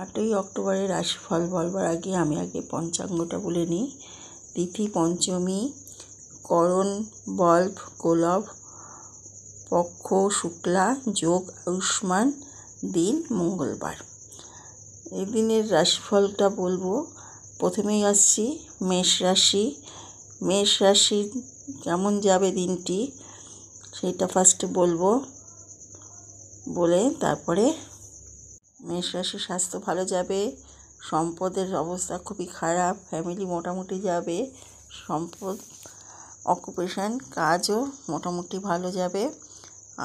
8ই অক্টোবরের রাশিফল বলবার আগে আমি পঞ্চাঙ্গটা বলে নিই। তিথি পঞ্চমী, করণ বল্ব গোলভ, পক্ষ শুক্লা, যোগ আয়ুষ্মান, দিন মঙ্গলবার। এই দিনের রাশিফলটা বলবো। প্রথমেই আসছি মেষ রাশি। মেষ রাশি কেমন যাবে দিনটি সেটা ফার্স্টে বলবো, বলে তারপরে মেষ রাশির স্বাস্থ্য ভালো যাবে, সম্পদের অবস্থা খুবই খারাপ, ফ্যামিলি মোটামুটি যাবে, সম্পদ অকুপেশন কাজও মোটামুটি ভালো যাবে,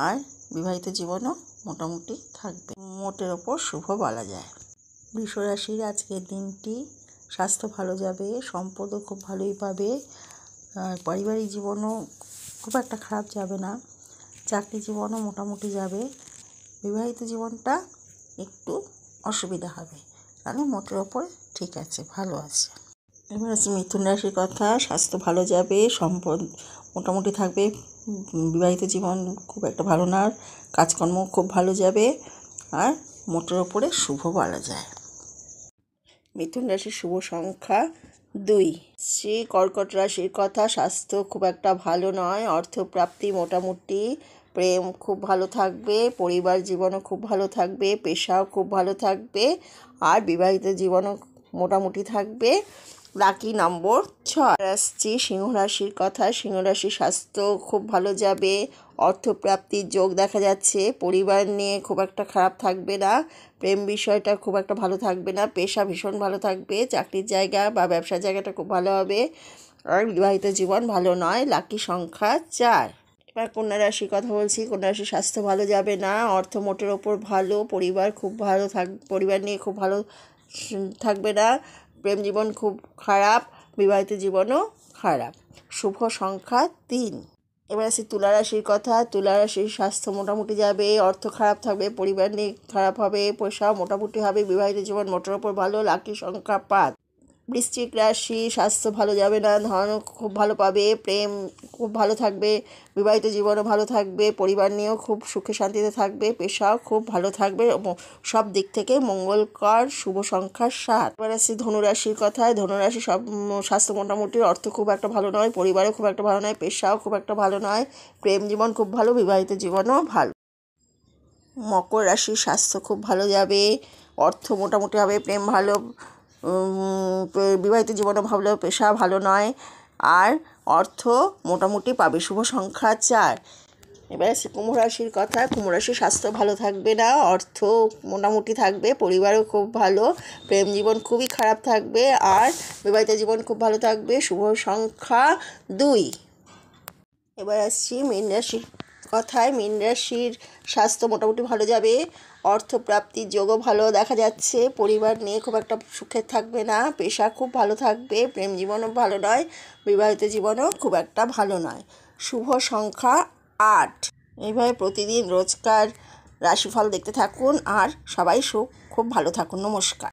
আর বিবাহিত জীবনও মোটামুটি থাকবে, মোটের ওপর শুভ বলা যায়। বৃষ রাশির আজকের দিনটি স্বাস্থ্য ভালো যাবে, সম্পদও খুব ভালোই পাবে, আর পারিবারিক জীবনও খুব একটা খারাপ যাবে না, চাকরি জীবনও মোটামুটি যাবে, বিবাহিত জীবনটা একটু অসুবিধা হবে, কারণ মোটের ওপর ঠিক আছে, ভালো আছে। এবার আছে মিথুন রাশির কথা। স্বাস্থ্য ভালো যাবে, সম্পদ মোটামুটি থাকবে, বিবাহিত জীবন খুব একটা ভালো না, কাজকর্ম খুব ভালো যাবে, আর মোটের ওপরে শুভ বলা যায়। মিথুন রাশির শুভ সংখ্যা 2। শ্রী কর্কট রাশির কথা। স্বাস্থ্য খুব একটা ভালো নয়, অর্থপ্রাপ্তি মোটামুটি, প্রেম খুব ভালো থাকবে, পরিবার জীবনও খুব ভালো থাকবে, পেশাও খুব ভালো থাকবে, আর বিবাহিত জীবনও মোটামুটি থাকবে। লাকি নম্বর 6। আসছি সিংহ রাশির কথা। সিংহ রাশির স্বাস্থ্য খুব ভালো যাবে, অর্থপ্রাপ্তির যোগ দেখা যাচ্ছে, পরিবার নিয়ে খুব একটা খারাপ থাকবে না, প্রেম বিষয়টা খুব একটা ভালো থাকবে না, পেশা ভীষণ ভালো থাকবে, চাকরির জায়গা বা ব্যবসার জায়গাটা খুব ভালো হবে, আর বিবাহিত জীবন ভালো নয়। লাকি সংখ্যা 4। এবার কন্যা রাশির কথা বলছি। কন্যা রাশির স্বাস্থ্য ভালো যাবে না, অর্থ মোটের ওপর ভালো, পরিবার খুব ভালো পরিবার নিয়ে খুব ভালো থাকবে না, প্রেম জীবন খুব খারাপ, বিবাহিত জীবনও খারাপ। শুভ সংখ্যা 3। এবার আসি তুলা রাশির কথা। তুলা রাশির স্বাস্থ্য মোটামুটি যাবে, অর্থ খারাপ থাকবে, পরিবার নিয়ে খারাপ হবে, পয়সা মোটামুটি হবে, বিবাহিত জীবন মোটের ওপর ভালো। লাকি সংখ্যা 5। বৃশ্চিক রাশি স্বাস্থ্য ভালো যাবে না, ধন খুব ভালো পাবে, প্রেম খুব ভালো থাকবে, বিবাহিত জীবনও ভালো থাকবে, পরিবার নিয়েও খুব সুখে শান্তিতে থাকবে, পেশাও খুব ভালো থাকবে, সব দিক থেকে মঙ্গলকর। শুভ সংখ্যা 7। এবার আসছি ধনুরাশির কথায়। ধনুরাশি সব স্বাস্থ্য মোটামুটি, অর্থ খুব একটা ভালো নয়, পরিবারও খুব একটা ভালো নয়, পেশাও খুব একটা ভালো নয়, প্রেম জীবন খুব ভালো, বিবাহিত জীবনও ভালো। মকর রাশির স্বাস্থ্য খুব ভালো যাবে, অর্থ মোটামুটি হবে, প্রেম ভালো, বিবাহিত জীবনও ভালো, পেশা ভালো নয়, আর অর্থ মোটামুটি পাবে। শুভ সংখ্যা 4। এবার আছে কুম্ভ রাশির কথা। কুম্ভ রাশির স্বাস্থ্য ভালো থাকবে না, অর্থ মোটামুটি থাকবে, পরিবারও খুব ভালো, প্রেম জীবন খুবই খারাপ থাকবে, আর বিবাহিত জীবন খুব ভালো থাকবে। শুভ সংখ্যা 2। এবার আসছি মীন রাশির কথায়। মীন রাশির স্বাস্থ্য মোটামুটি ভালো যাবে, অর্থপ্রাপ্তির যোগও ভালো দেখা যাচ্ছে, পরিবার নিয়ে খুব একটা সুখে থাকবে না, পেশা খুব ভালো থাকবে, প্রেম জীবনও ভালো নয়, বিবাহিত জীবনও খুব একটা ভালো নয়। শুভ সংখ্যা 8। এইভাবে প্রতিদিন রোজকার রাশিফল দেখতে থাকুন, আর সবাই খুব ভালো থাকুন। নমস্কার।